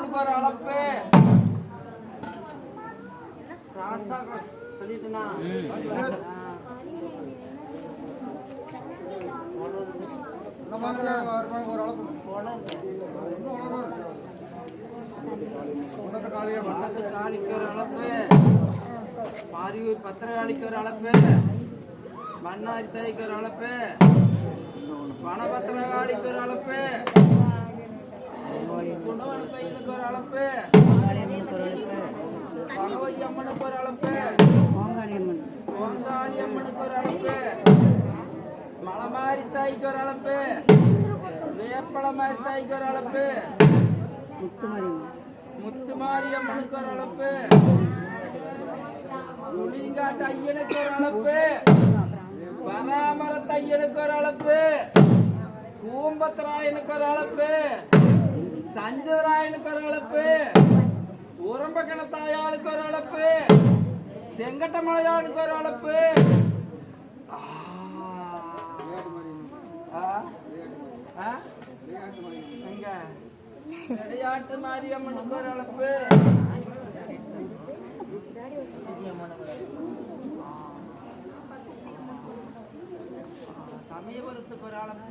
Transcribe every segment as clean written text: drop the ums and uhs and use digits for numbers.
அம்மனுக்கு ஒரு அளப்பு ராசா சொல்லிட்டுனா காளிக்கு ஒரு அளப்பு பாரியூர் பத்திரகாளிக்கு ஒரு அளப்பு மன்னாரி தாய்க்கு ஒரு அளப்பு வனபத்திரகாளிக்கு ஒரு அளப்பு குணவன தையனுக்கு ஒரு அளப்பு பகவதி அம்மனுக்கு ஒரு அளப்பு ஓங்காளி அம்மனுக்கு ஒரு அளப்பு மலமாரி தாய்க்கு ஒரு அளப்பு வேப்பளமாரி தாய்க்கு ஒரு அளப்பு முத்துமாரி அம்மனுக்கு ஒரு அளப்பு புளிங்காட்டு ஐயனுக்கு ஒரு அளப்பு வராமர தையனுக்கு ஒரு அளப்பு கூம்பத்தராயனுக்கு ஒரு அளப்பு சஞ்சவராயனுக்கு ஒரு அளப்பு உரம்பக்கணத்தாயாளுக்கு ஒரு அளப்பு செங்கட்டமலையானுக்கு ஒரு அளப்பு விளையாட்டு மாரியம்மனுக்கு ஒரு அளப்பு சமயபுரத்துக்கு ஒரு அளப்பு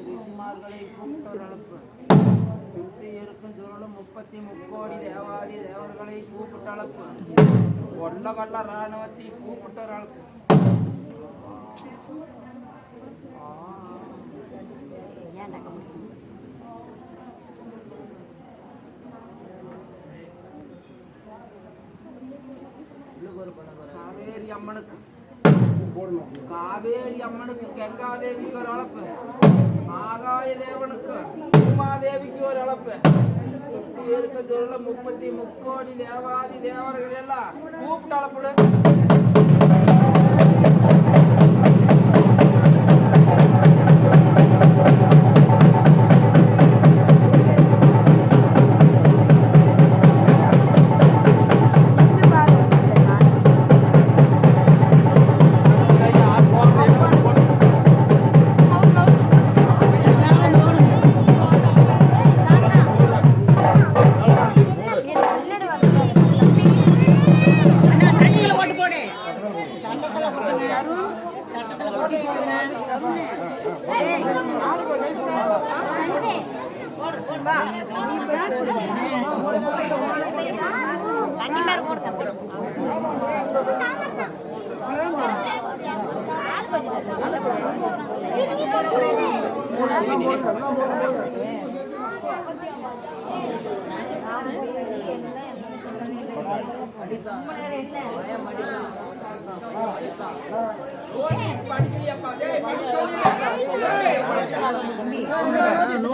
ரிசிமார்களை கூப்பிட்டளப்பு சுற்றி இருக்கும் சுருளும் 33 தேவாதி தேவர்களை கூப்பிட்டளப்பு கொண்டகொள்ள இராணுவத்தை கூப்பிட்டளப்பு காவேரி அம்மனுக்கு கங்காதேவிக்கு ஒரு அளப்பு ஆகாய தேவனுக்கு உமாதேவிக்கு ஒரு அளப்பு சுற்றி இருக்க 33 தேவாதி தேவர்கள் எல்லாம் கூப்பிட்டு அளப்படு படிக்கிறியப்பா